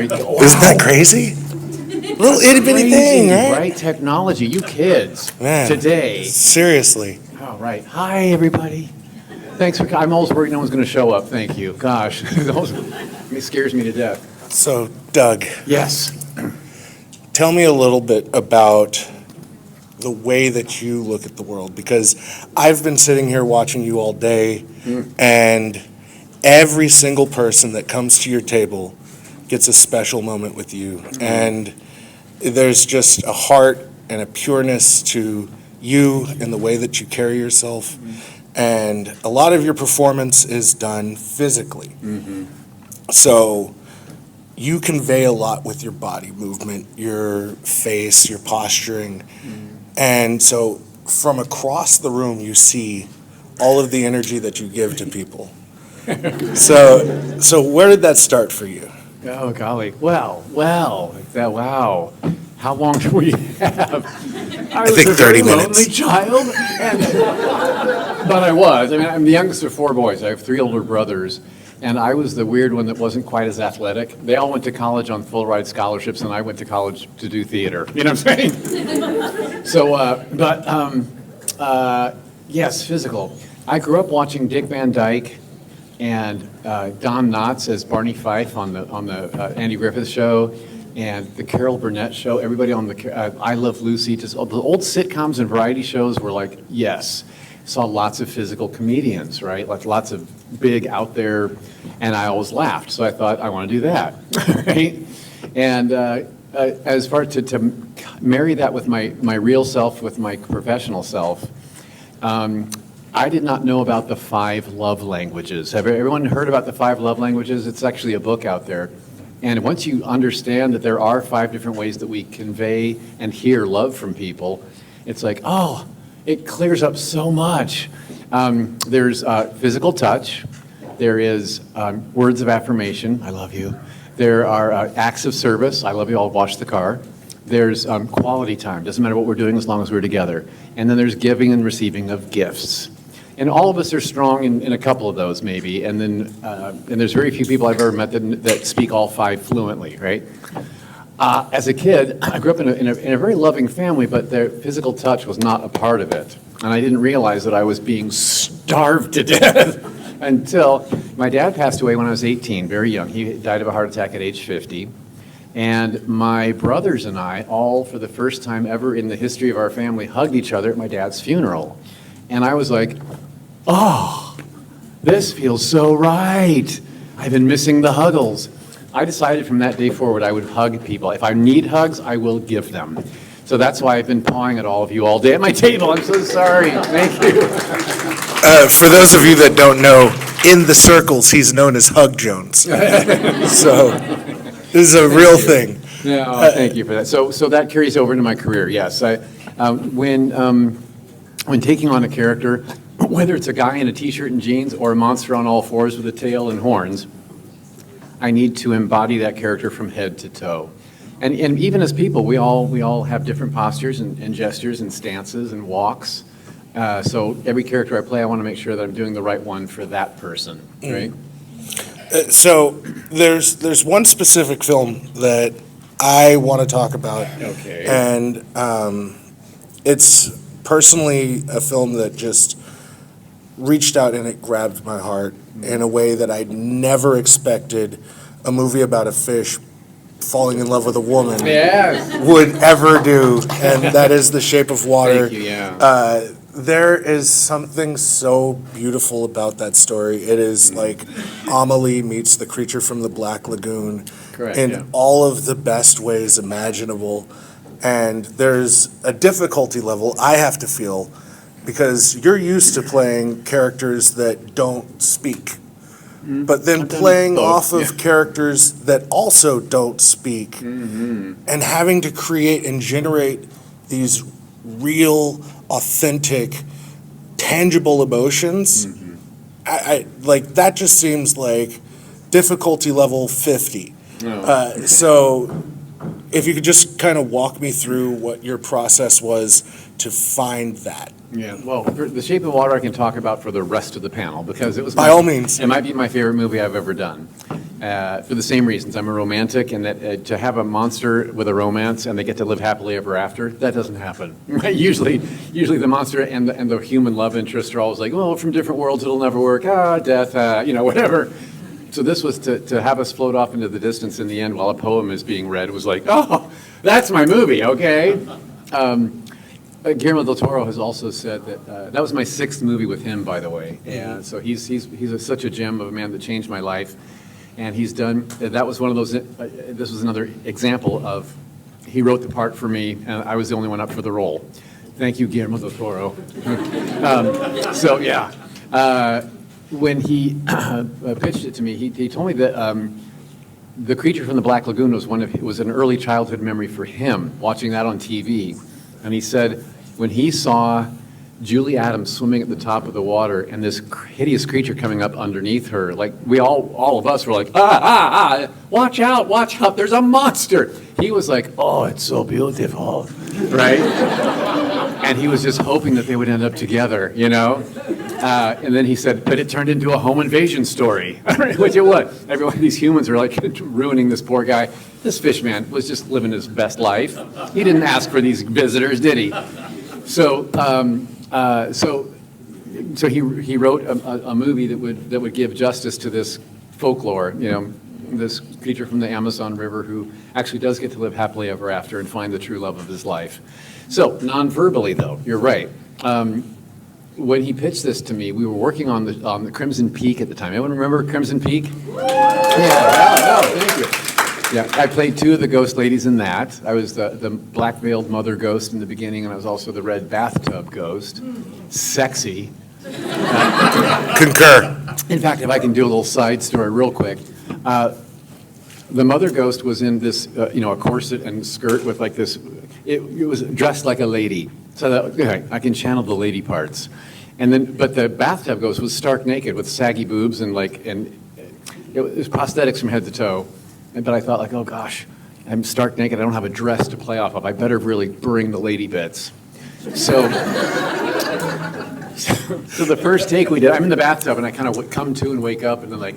Isn't that crazy? Little itty bitty thing, right? Right? Technology. You kids Man, today. seriously. All right. Hi, everybody. Thanks for. I'm always worried no one's going to show up. Thank you. Gosh, it scares me to death. So, Doug, Yes. tell me a little bit about the way that you look at the world, because I've been sitting here watching you all day, and every single person that comes to your table gets a special moment with you, and there's just a heart and a pureness to you and the way that you carry yourself, and a lot of your performance is done physically. So you convey a lot with your body movement, your face, your posturing. And so from across the room, you see all of the energy that you give to people. So where did that start for you? Oh, golly. Well, wow. How long do we have? I think 30 minutes. Lonely child, but I was. I mean, I'm the youngest of four boys. I have three older brothers, and I was the weird one that wasn't quite as athletic. They all went to college on full ride scholarships, and I went to college to do theater. You know what I'm saying? So, yes, physical. I grew up watching Dick Van Dyke and Don Knotts as Barney Fife on the Andy Griffith Show, and the Carol Burnett Show. Everybody on the I Love Lucy. Just all the old sitcoms and variety shows were like, yes. Saw lots of physical comedians, right? Like lots of big out there, and I always laughed. So I thought, I want to do that, right? And as far to marry that with my real self, with my professional self, I did not know about the 5 love languages. Have everyone heard about the 5 love languages? It's actually a book out there. And once you understand that there are 5 different ways that we convey and hear love from people, it's like, oh, it clears up so much. There's physical touch. There is words of affirmation. I love you. There are acts of service. I love you. I'll wash the car. There's quality time. Doesn't matter what we're doing as long as we're together. And then there's giving and receiving of gifts. And all of us are strong in a couple of those, maybe. And then and there's very few people I've ever met that speak all 5 fluently, right? As a kid, I grew up in a very loving family, but their physical touch was not a part of it. And I didn't realize that I was being starved to death until my dad passed away when I was 18, very young. He died of a heart attack at age 50. And my brothers and I, all for the first time ever in the history of our family, hugged each other at my dad's funeral. And I was like, oh, this feels so right. I've been missing the huggles. I decided from that day forward I would hug people. If I need hugs, I will give them. So that's why I've been pawing at all of you all day at my table. I'm so sorry. Thank you. For those of you that don't know, in the circles, he's known as Hug Jones. So this is a real thing. No, thank you for that. So that carries over into my career, yes. When taking on a character, whether it's a guy in a t-shirt and jeans or a monster on all fours with a tail and horns, I need to embody that character from head to toe. And even as people, we all have different postures and gestures and stances and walks. So every character I play, I want to make sure that I'm doing the right one for that person, right? So there's one specific film that I want to talk about. Okay. And it's personally a film that just reached out and it grabbed my heart in a way that I never expected a movie about a fish falling in love with a woman would ever do, and that is The Shape of Water. Thank you, yeah. There is something so beautiful about that story. It is like Amelie meets the creature from the Black Lagoon. Correct, in yeah. all of the best ways imaginable. And there's a difficulty level I have to feel because you're used to playing characters that don't speak. But then playing off of characters that also don't speak and having to create and generate these real, authentic, tangible emotions, I like that just seems like difficulty level 50. So if you could just kind of walk me through what your process was to find that. Yeah, well, for The Shape of Water I can talk about for the rest of the panel because it was By all means. It might be my favorite movie I've ever done. for the same reasons. I'm a romantic, and that to have a monster with a romance and they get to live happily ever after, that doesn't happen. Right? Usually the monster and the human love interest are always like, well, from different worlds, it'll never work. Death, whatever. So this was to have us float off into the distance in the end while a poem is being read was like, oh, that's my movie, okay? Guillermo del Toro has also said that that was my 6th movie with him, by the way. And so he's such a gem of a man that changed my life. And he's done, that was one of those, this was another example of, he wrote the part for me, and I was the only one up for the role. Thank you, Guillermo del Toro. When he pitched it to me, he told me that The Creature from the Black Lagoon was an early childhood memory for him, watching that on TV. And he said when he saw Julie Adams swimming at the top of the water and this hideous creature coming up underneath her, like all of us were like, watch out, there's a monster. He was like, oh, it's so beautiful, right? And he was just hoping that they would end up together, And then he said, but it turned into a home invasion story, which it was. Everyone, these humans are like ruining this poor guy. This fish man was just living his best life. He didn't ask for these visitors, did he? So he wrote a movie that would give justice to this folklore, this creature from the Amazon River who actually does get to live happily ever after and find the true love of his life. So non-verbally, though, you're right. When he pitched this to me, we were working on the Crimson Peak at the time. Anyone remember Crimson Peak? Yeah. Thank you. Yeah, I played 2 of the ghost ladies in that. I was the black-veiled mother ghost in the beginning, and I was also the red bathtub ghost. Sexy. Concur. In fact, if I can do a little side story real quick. The mother ghost was in this, a corset and skirt with like this, it was dressed like a lady. So that, okay, I can channel the lady parts. But the bathtub ghost was stark naked with saggy boobs and it was prosthetics from head to toe. But I thought oh gosh, I'm stark naked, I don't have a dress to play off of. I better really bring the lady bits. So the first take we did, I'm in the bathtub and I kind of come to and wake up and then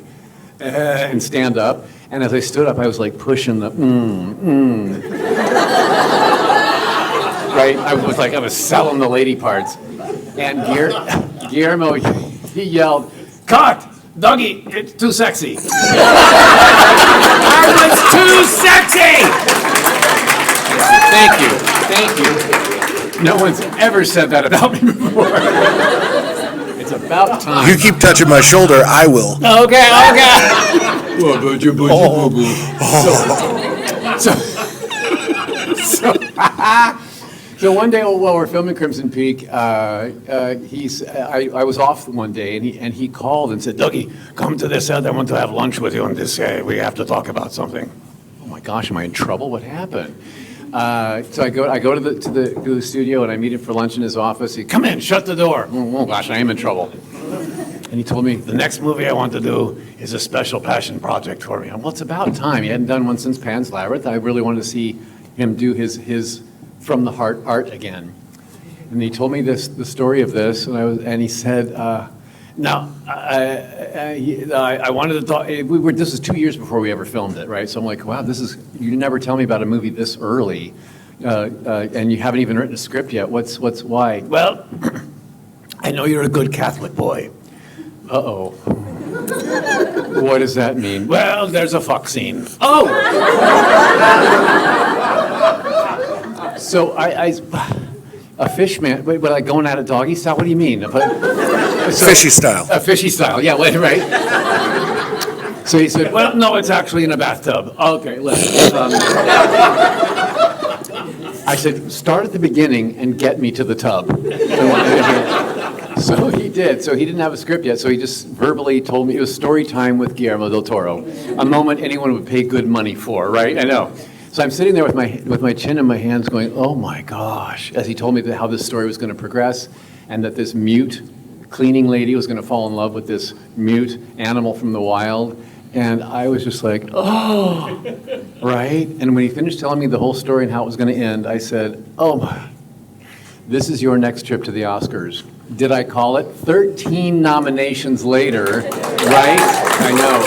and stand up. And as I stood up, I was pushing the right? I was selling the lady parts. And Guillermo, he yelled, "Cut! Dougie, it's too sexy." I was too sexy! Thank you. No one's ever said that about me before. It's about time. You keep touching my shoulder, I will. Okay. So one day while we're filming Crimson Peak, I was off one day and he called and said, "Dougie, come to this set. I want to have lunch with you on this. We have to talk about something." Oh my gosh, am I in trouble? What happened? So I go to the studio and I meet him for lunch in his office. He, "Come in, shut the door." Oh gosh, I am in trouble. And he told me, "The next movie I want to do is a special passion project for me." Well, it's about time. He hadn't done one since Pan's Labyrinth. I really wanted to see him do his from the heart art again. And he told me the story of this, and he said, "Now, I wanted to talk." This is 2 years before we ever filmed it, right? So I'm like, "Wow, you never tell me about a movie this early, and you haven't even written a script yet. Why?" "Well, I know you're a good Catholic boy." Uh-oh. What does that mean? "Well, there's a fuck scene." Oh! So a fish man, but like going at it doggy style? What do you mean? Fishy style. A fishy style, yeah, right. So he said, "Well, no, it's actually in a bathtub." Okay, listen. I said, "Start at the beginning and get me to the tub." So he did. So he didn't have a script yet, so he just verbally told me. It was story time with Guillermo del Toro, a moment anyone would pay good money for, right? I know. So I'm sitting there with my chin in my hands going, "Oh my gosh," as he told me how this story was going to progress and that this mute cleaning lady was going to fall in love with this mute animal from the wild. And I was just like, "Oh," right? And when he finished telling me the whole story and how it was going to end, I said, "Oh, this is your next trip to the Oscars." Did I call it? 13 nominations later, right? I know.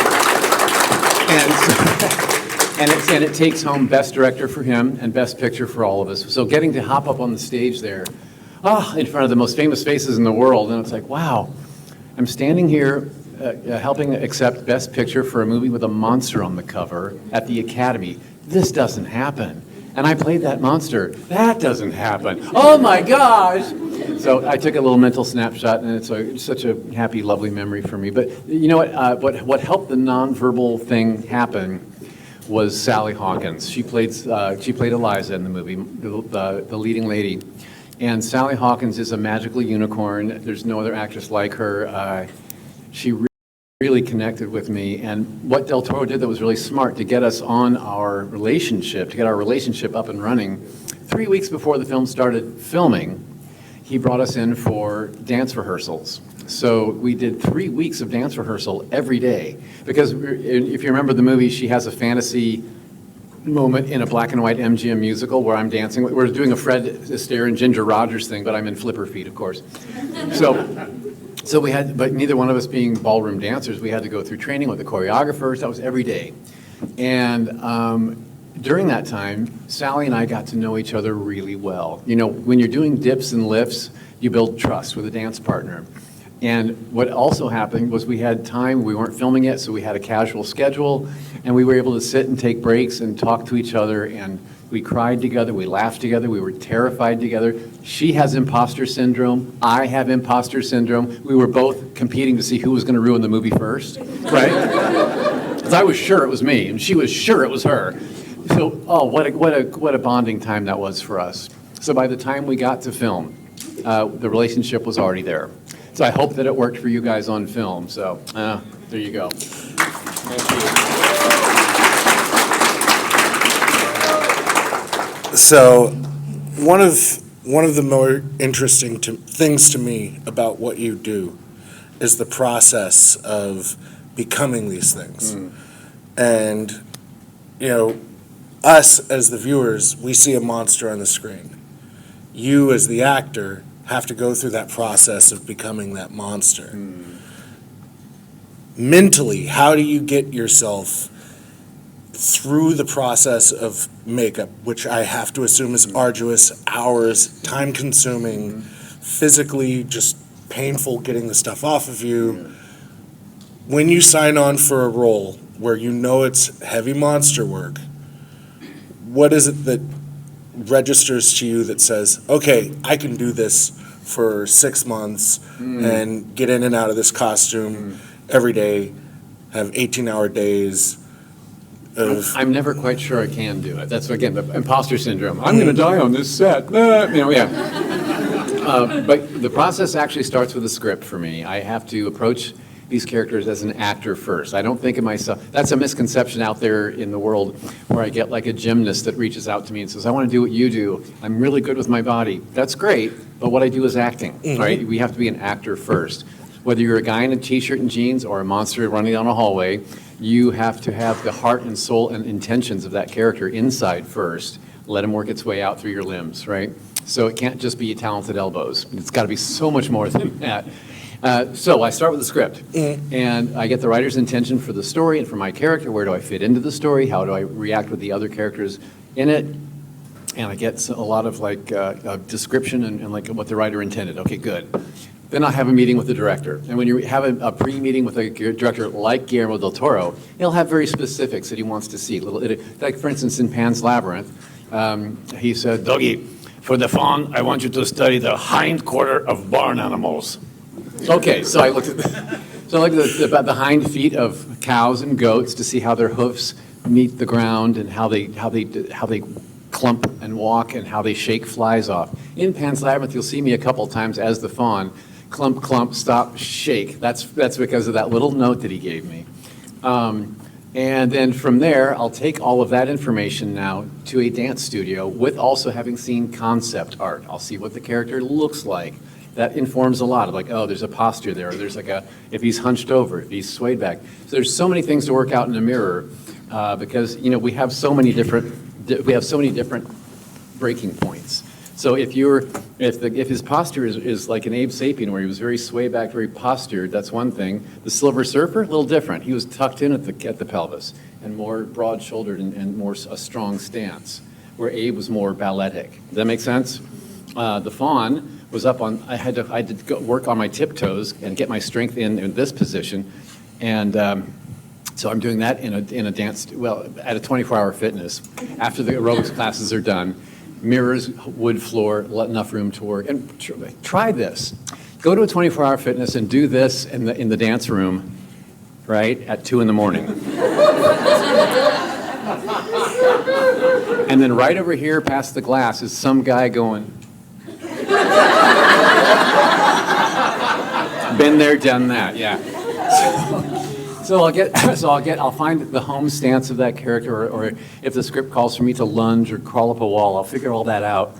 And it takes home Best Director for him and Best Picture for all of us. So getting to hop up on the stage there, in front of the most famous faces in the world, and it's like, wow, I'm standing here helping accept Best Picture for a movie with a monster on the cover at the Academy. This doesn't happen. And I played that monster. That doesn't happen. Oh my gosh! So I took a little mental snapshot, and it's such a happy, lovely memory for me. But you know what helped the nonverbal thing happen was Sally Hawkins. She played Eliza in the movie, the leading lady. And Sally Hawkins is a magical unicorn. There's no other actress like her. She really connected with me. And what Del Toro did that was really smart to get us on our relationship, to get our relationship up and running, 3 weeks before the film started filming, he brought us in for dance rehearsals. So we did 3 weeks of dance rehearsal every day. Because if you remember the movie, she has a fantasy moment in a black and white MGM musical where I'm dancing. We're doing a Fred Astaire and Ginger Rogers thing, but I'm in flipper feet, of course. So we had, but neither one of us being ballroom dancers, we had to go through training with the choreographers. That was every day. And during that time, Sally and I got to know each other really well. You know, when you're doing dips and lifts, you build trust with a dance partner. And what also happened was we had time, we weren't filming yet, so we had a casual schedule, and we were able to sit and take breaks and talk to each other, and we cried together, we laughed together, we were terrified together. She has imposter syndrome, I have imposter syndrome. We were both competing to see who was going to ruin the movie first, right? Because I was sure it was me, and she was sure it was her. So, what a bonding time that was for us. So by the time we got to film, the relationship was already there. So I hope that it worked for you guys on film. So there you go. Thank you. So one of the more interesting things to me about what you do is the process of becoming these things. And, you know, us as the viewers, we see a monster on the screen. You as the actor have to go through that process of becoming that monster. Mentally, how do you get yourself through the process of makeup, which I have to assume is arduous, hours, time-consuming, physically just painful getting the stuff off of you? When you sign on for a role where you know it's heavy monster work, what is it that registers to you that says, okay, I can do this for 6 months and get in and out of this costume every day, have 18-hour days of... I'm never quite sure I can do it. That's, again, the imposter syndrome. I'm going to die on this set. But the process actually starts with a script for me. I have to approach these characters as an actor first. I don't think of myself, that's a misconception out there in the world where I get like a gymnast that reaches out to me and says, I want to do what you do. I'm really good with my body. That's great, but what I do is acting, right? We have to be an actor first. Whether you're a guy in a t-shirt and jeans or a monster running down a hallway, you have to have the heart and soul and intentions of that character inside first. Let him work its way out through your limbs, right? So it can't just be talented elbows. It's got to be so much more than that. So I start with the script, and I get the writer's intention for the story and for my character. Where do I fit into the story? How do I react with the other characters in it? And I get a lot of like description and like what the writer intended. Okay, good. Then I have a meeting with the director. And when you have a pre-meeting with a director like Guillermo del Toro, he'll have very specifics that he wants to see. Like for instance, in Pan's Labyrinth, he said, Dougie, for the fawn, I want you to study the hind quarter of barn animals. Okay, so I looked at the hind feet of cows and goats to see how their hoofs meet the ground and how they clump and walk and how they shake flies off. In Pan's Labyrinth, you'll see me a couple times as the fawn, clump, clump, stop, shake. That's because of that little note that he gave me. And then from there, I'll take all of that information now to a dance studio with also having seen concept art. I'll see what the character looks like. That informs a lot of like, oh, there's a posture there, or there's like if he's hunched over, if he's swayed back. So there's so many things to work out in a mirror because, you know, we have so many different breaking points. So if you're If his posture is like an Abe Sapien, where he was very sway back, very postured, that's one thing. The Silver Surfer, a little different. He was tucked in at the pelvis and more broad-shouldered and more a strong stance, where Abe was more balletic. Does that make sense? The Fawn was up on. I had to go work on my tiptoes and get my strength in this position, and so I'm doing that in a dance. Well, at a 24-hour fitness. After the aerobics classes are done. Mirrors, wood floor, enough room to work. And try this. Go to a 24-hour fitness and do this in the dance room, right, at 2 in the morning. And then right over here past the glass is some guy going. Been there, done that, yeah. I'll find the home stance of that character, or if the script calls for me to lunge or crawl up a wall, I'll figure all that out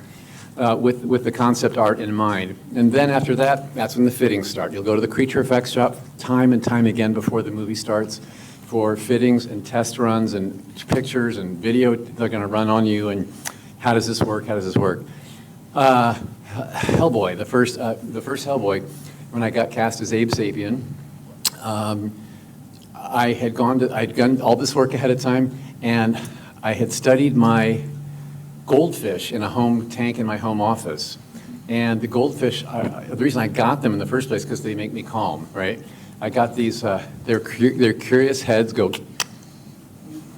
with the concept art in mind. And then after that, that's when the fittings start. You'll go to the creature effects shop time and time again before the movie starts for fittings and test runs and pictures and video they're going to run on you, and how does this work, Hellboy, the first Hellboy, when I got cast as Abe Sapien, I'd done all this work ahead of time, and I had studied my goldfish in a home tank in my home office. And the goldfish, the reason I got them in the first place, because they make me calm, right? I got these, their curious heads go,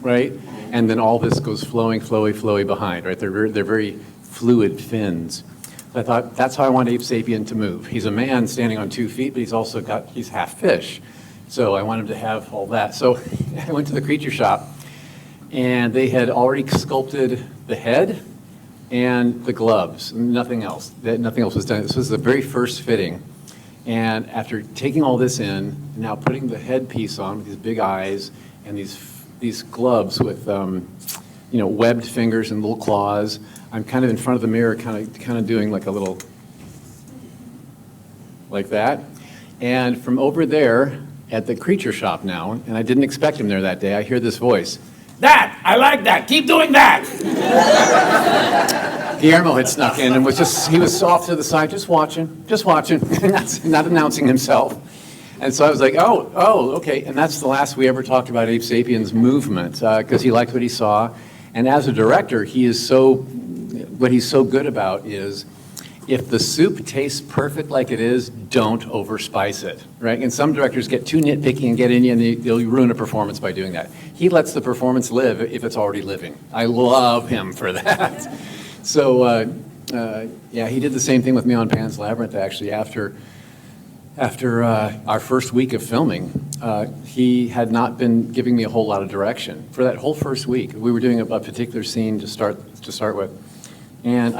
right? And then all this goes flowing, flowy behind, right? They're very fluid fins. So I thought, that's how I want Abe Sapien to move. He's a man standing on 2 feet, but he's half fish. So I want him to have all that. So I went to the creature shop, and they had already sculpted the head and the gloves, nothing else. Nothing else was done. This was the very first fitting. And after taking all this in, now putting the headpiece on with these big eyes and these gloves with webbed fingers and little claws, I'm kind of in front of the mirror, kind of doing like a little, like that. And from over there, at the creature shop now, and I didn't expect him there that day, I hear this voice. That! I like that! Keep doing that! Guillermo had snuck in and he was off to the side, just watching, not announcing himself. And so I was like, oh, okay. And that's the last we ever talked about Abe Sapien's movement, because he liked what he saw. And as a director, what he's so good about is, if the soup tastes perfect like it is, don't overspice it, right? And some directors get too nitpicky and get in you, and they'll ruin a performance by doing that. He lets the performance live if it's already living. I love him for that. So, he did the same thing with me on Pan's Labyrinth, actually. After our first week of filming, he had not been giving me a whole lot of direction. For that whole first week, we were doing a particular scene to start with. And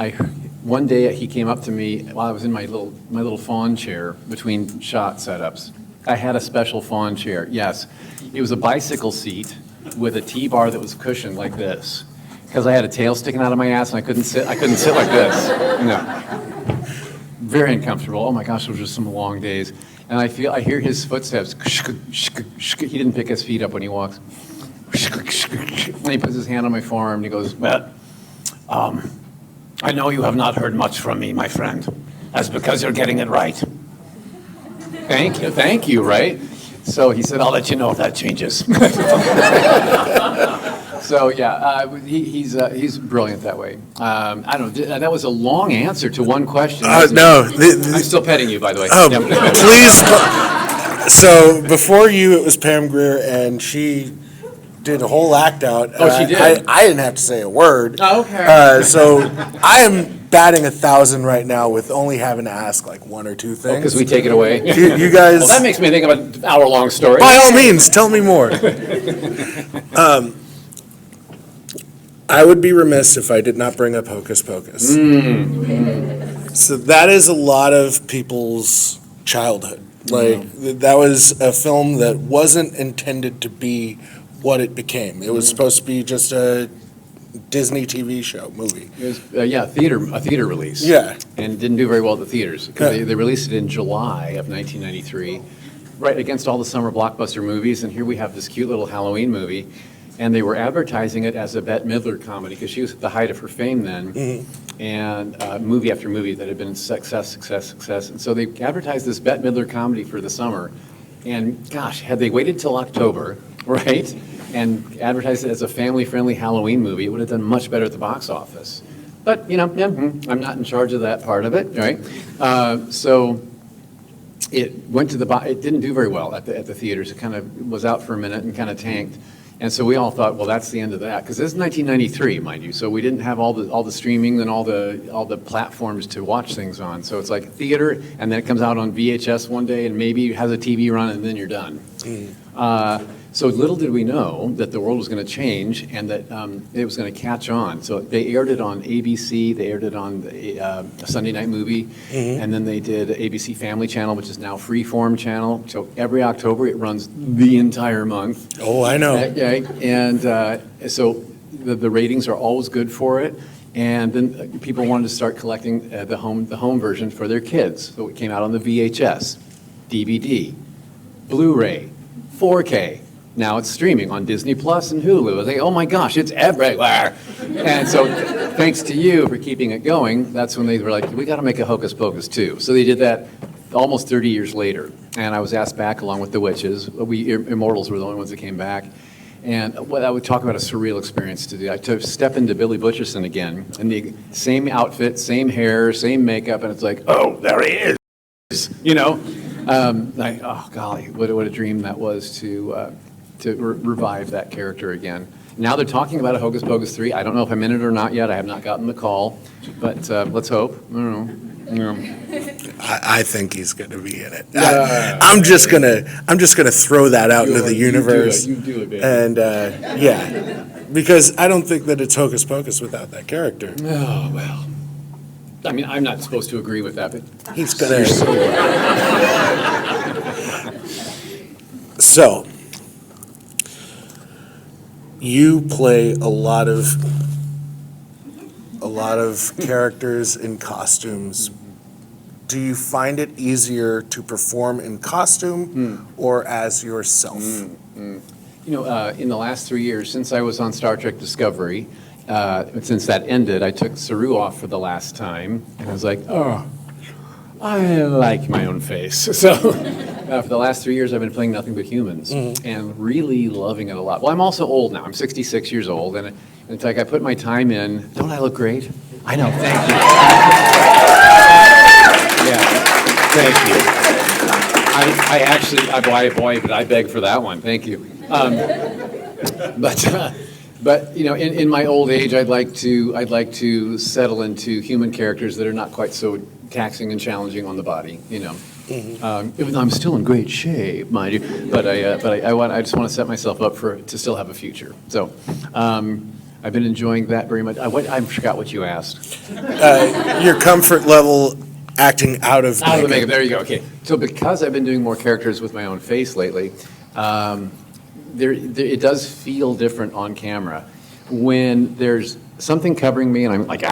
one day he came up to me while I was in my little fawn chair between shot setups. I had a special fawn chair, yes. It was a bicycle seat with a T-bar that was cushioned like this, because I had a tail sticking out of my ass and I couldn't sit like this. No. Very uncomfortable. Oh my gosh, those were some long days. And I hear his footsteps. He didn't pick his feet up when he walks. And he puts his hand on my forearm and he goes, "Matt, I know you have not heard much from me, my friend. That's because you're getting it right." Thank you, right? So he said, "I'll let you know if that changes." So yeah, he's brilliant that way. I don't know, that was a long answer to one question. No. I'm still petting you, by the way. Please. So before you, it was Pam Grier, and she did a whole act out. Oh, she did? I didn't have to say a word. Oh, okay. So I am batting 1,000 right now with only having to ask like one or two things. Because we take it away? You guys... Well, that makes me think of an hour-long story. By all means, tell me more. I would be remiss if I did not bring up Hocus Pocus. So that is a lot of people's childhood. That was a film that wasn't intended to be what it became. It was supposed to be just a Disney TV show, movie. It was, a theater release. Yeah. And it didn't do very well at the theaters, because they released it in July of 1993, right against all the summer blockbuster movies, and here we have this cute little Halloween movie. and they were advertising it as a Bette Midler comedy because she was at the height of her fame then, and movie after movie that had been success. And so they advertised this Bette Midler comedy for the summer, and gosh, had they waited till October, right, and advertised it as a family-friendly Halloween movie, it would have done much better at the box office. But, you know, I'm not in charge of that part of it, right? So it went to it didn't do very well at the theaters. It kind of was out for a minute and kind of tanked. And so we all thought, well, that's the end of that, because this is 1993, mind you. So we didn't have all the streaming and all the platforms to watch things on. So it's like theater, and then it comes out on VHS one day, and maybe has a TV run, and then you're done. So little did we know that the world was going to change and that it was going to catch on. So they aired it on ABC, they aired it on the Sunday Night Movie, and then they did ABC Family Channel, which is now Freeform Channel. So every October it runs the entire month. Oh, I know. And so the ratings are always good for it. And then people wanted to start collecting the home version for their kids. So it came out on the VHS, DVD, Blu-ray, 4K. Now it's streaming on Disney Plus and Hulu. They, oh my gosh, it's everywhere. And so thanks to you for keeping it going, that's when they were like, we got to make a Hocus Pocus too. So they did that almost 30 years later. And I was asked back along with the witches. We Immortals were the only ones that came back. And I would talk about a surreal experience to do. I took step into Billy Butcherson again, in the same outfit, same hair, same makeup, and it's like, oh, there he is, you know? Like, oh golly, what a dream that was to revive that character again. Now they're talking about a Hocus Pocus 3. I don't know if I'm in it or not yet. I have not gotten the call, but let's hope. I don't know. I think he's going to be in it. I'm just gonna throw that out into the universe. You do it, baby. And yeah, because I don't think that it's Hocus Pocus without that character. Oh well. I mean, I'm not supposed to agree with that, but He's gonna. So, you play a lot of characters in costumes. Do you find it easier to perform in costume or as yourself? You know, in the last 3 years, since I was on Star Trek Discovery, since that ended, I took Saru off for the last time, and I was like, oh, I like my own face. So for the last 3 years, I've been playing nothing but humans and really loving it a lot. Well, I'm also old now. I'm 66 years old, and it's like I put my time in. Don't I look great? I know. Thank you. Yeah, thank you. I actually, boy, but I beg for that one. Thank you. But you know, in my old age, I'd like to settle into human characters that are not quite so taxing and challenging on the body. You know, even though I'm still in great shape, mind you. But I just want to set myself up to still have a future. So. I've been enjoying that very much. I forgot what you asked. Your comfort level acting out of Out of the makeup. There you go. Okay. So because I've been doing more characters with my own face lately, it does feel different on camera. When there's something covering me and I'm like,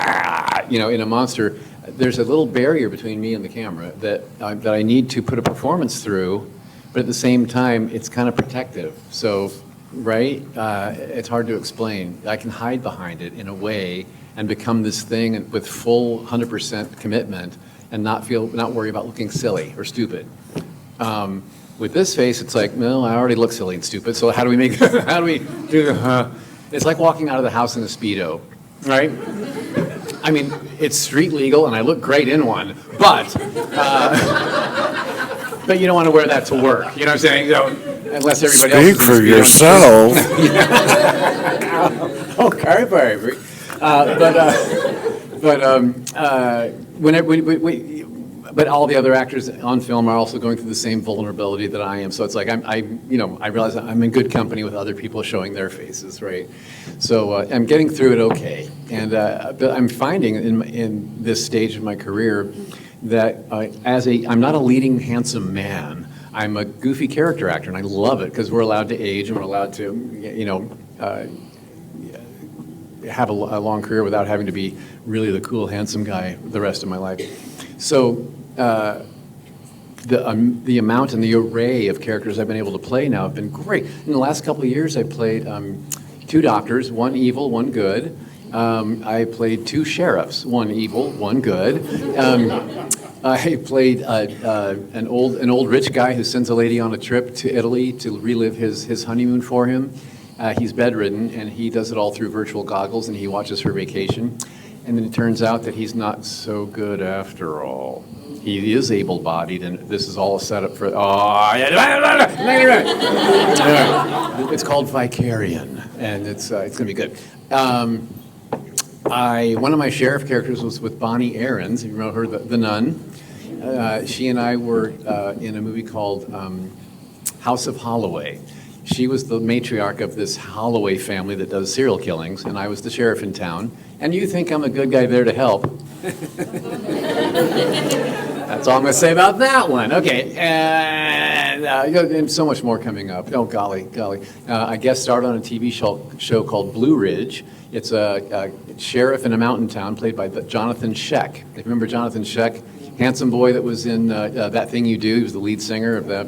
you know, in a monster, there's a little barrier between me and the camera that I need to put a performance through, but at the same time, it's kind of protective. So. Right? It's hard to explain. I can hide behind it in a way and become this thing with full 100% commitment and not worry about looking silly or stupid. With this face, it's like, no, I already look silly and stupid, so how do we do it's like walking out of the house in a Speedo, right? I mean, it's street legal and I look great in one, but you don't want to wear that to work. You know what I'm saying? So, unless everybody else. Speak for yourself. Oh, Carberry. But all the other actors on film are also going through the same vulnerability that I am. So it's like I realize I'm in good company with other people showing their faces, right? So I'm getting through it okay, and but I'm finding in this stage of my career that I'm not a leading handsome man. I'm a goofy character actor, and I love it because we're allowed to age and we're allowed to, have a long career without having to be really the cool, handsome guy the rest of my life. So the amount and the array of characters I've been able to play now have been great. In the last couple of years, I played two doctors, one evil, one good. I played two sheriffs, one evil, one good. I played an old rich guy who sends a lady on a trip to Italy to relive his honeymoon for him. He's bedridden, and he does it all through virtual goggles, and he watches her vacation. And then it turns out that he's not so good after all. He is able-bodied, and this is all a setup for. It's called Vicarian, and it's going to be good. One of my sheriff characters was with Bonnie Aarons. You remember her, the nun. She and I were in a movie called House of Holloway. She was the matriarch of this Holloway family that does serial killings, and I was the sheriff in town. And you think I'm a good guy there to help. That's all I'm going to say about that one. Okay, and so much more coming up. Oh, golly. I guest starred on a TV show called Blue Ridge. It's a sheriff in a mountain town played by Jonathan Sheck. If you remember Jonathan Sheck, handsome boy that was in That Thing You Do. He was the lead singer of that.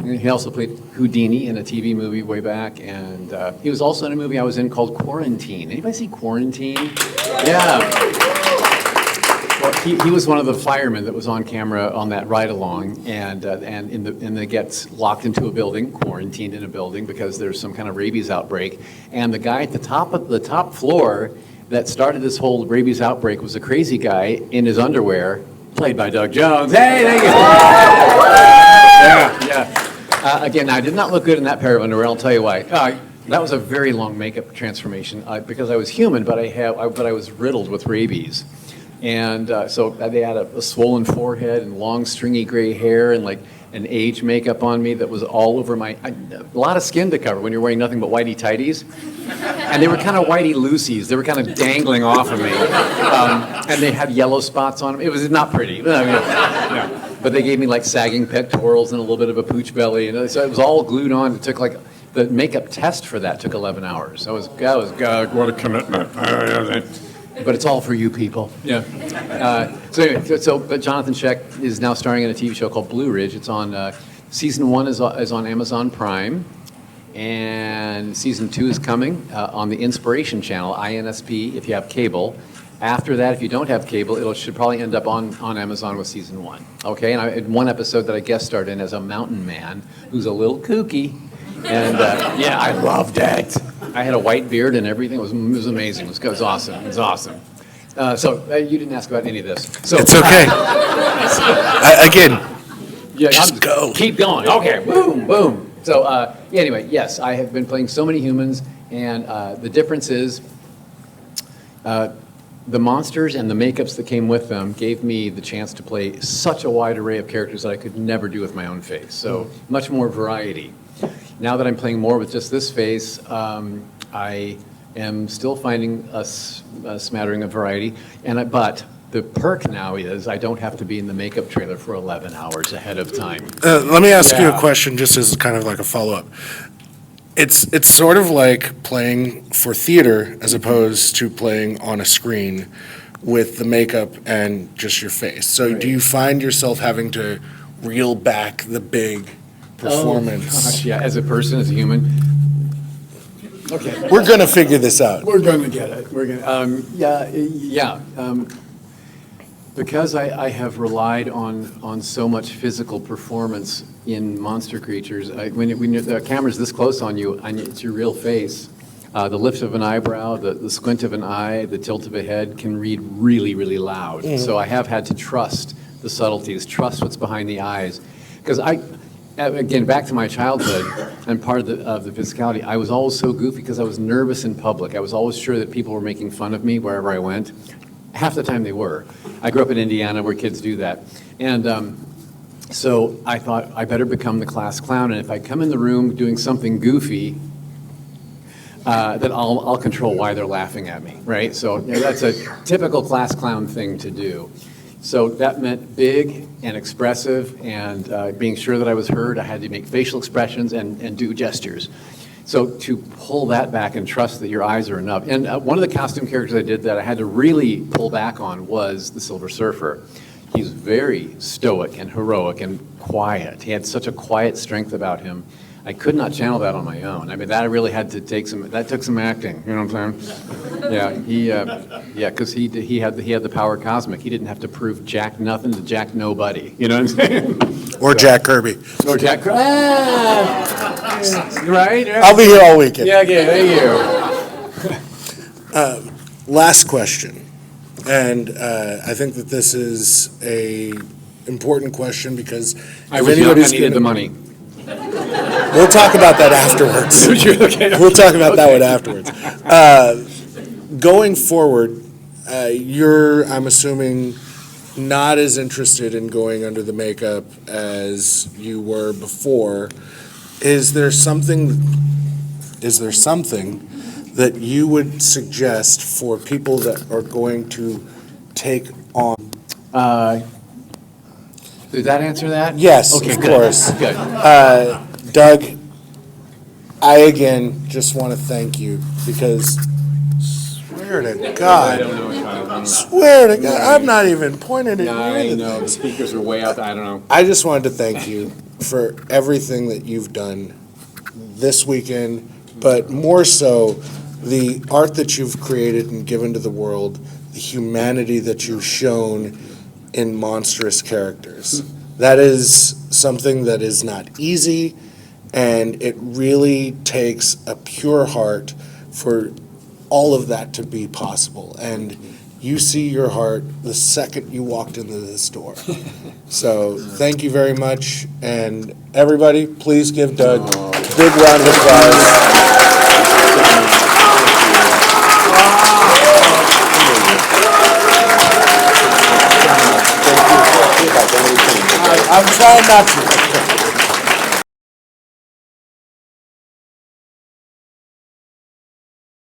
He also played Houdini in a TV movie way back, and he was also in a movie I was in called Quarantine. Anybody see Quarantine? Yeah. Well, he was one of the firemen that was on camera on that ride-along, and they gets locked into a building, quarantined in a building because there's some kind of rabies outbreak, and the guy at the top floor that started this whole rabies outbreak was a crazy guy in his underwear, played by Doug Jones. Hey, thank you. Yeah. Again, I did not look good in that pair of underwear. I'll tell you why. That was a very long makeup transformation because I was human, but I was riddled with rabies, and so they had a swollen forehead and long, stringy gray hair and like an age makeup on me that was all over a lot of skin to cover when you're wearing nothing but whitey tighties, and they were kind of whitey loosies. They were kind of dangling off of me, and they had yellow spots on them. It was not pretty. But they gave me like sagging pectorals and a little bit of a pooch belly, and so it was all glued on. It took like the makeup test for that took 11 hours. That was God, what a commitment. But it's all for you people. Yeah. But Jonathan Sheck is now starring in a TV show called Blue Ridge. It's on season 1 is on Amazon Prime, and season 2 is coming on the Inspiration Channel, INSP, if you have cable. After that, if you don't have cable, it should probably end up on Amazon with season 1. Okay, and I had one episode that I guest starred in as a mountain man who's a little kooky, and yeah, I loved it. I had a white beard and everything. It was amazing. It was awesome. It was awesome. So you didn't ask about any of this. So it's okay. Again, yeah, just go. Keep going. Okay, boom. So anyway, yes, I have been playing so many humans, and the difference is the monsters and the makeups that came with them gave me the chance to play such a wide array of characters that I could never do with my own face. So much more variety. Now that I'm playing more with just this face, I am still finding a smattering of variety. But the perk now is I don't have to be in the makeup trailer for 11 hours ahead of time. Let me ask you a question just as kind of like a follow-up. It's sort of like playing for theater as opposed to playing on a screen with the makeup and just your face. So Right. do you find yourself having to reel back the big performance? Oh, gosh, yeah, as a person, as a human. Okay. We're going to figure this out. We're going to get it. We're going to, because I have relied on so much physical performance in monster creatures, when the camera's this close on you, and it's your real face, the lift of an eyebrow, the squint of an eye, the tilt of a head can read really, really loud. So I have had to trust the subtleties, trust what's behind the eyes. Because again, back to my childhood and part of the physicality, I was always so goofy because I was nervous in public. I was always sure that people were making fun of me wherever I went. Half the time they were. I grew up in Indiana where kids do that. And so I thought I better become the class clown, and if I come in the room doing something goofy, then I'll control why they're laughing at me, right? So that's a typical class clown thing to do. So that meant big and expressive, and being sure that I was heard. I had to make facial expressions and do gestures. So to pull that back and trust that your eyes are enough. And one of the costume characters I did that I had to really pull back on was the Silver Surfer. He's very stoic and heroic and quiet. He had such a quiet strength about him. I could not channel that on my own. I mean, that I really had to that took some acting, you know what I'm saying? Yeah, because he had the power cosmic. He didn't have to prove jack nothing to jack nobody, you know what I'm saying? Or Jack Kirby. Or jack, right? I'll be here all weekend. Yeah, thank you. Last question, and I think that this is a important question because I if was young, I anybody's needed gonna- the money. We'll talk about that afterwards. Okay. We'll talk about that one afterwards. Going forward, you're, I'm assuming, not as interested in going under the makeup as you were before. Is there something that you would suggest for people that are going to take on? Did that answer that? Yes, Okay, of good. course. Good. Doug, I again just want to thank you because swear to God, know if I swear to God, I'm not even pointing at you. I know, the speakers are way out, I don't know. I just wanted to thank you for everything that you've done this weekend, but more so the art that you've created and given to the world, the humanity that you've shown in monstrous characters. That is something that is not easy, and it really takes a pure heart for all of that to be possible. And you see your heart the second you walked into this door. So thank you very much, and everybody, please give Doug a big round of applause. I'm trying not to.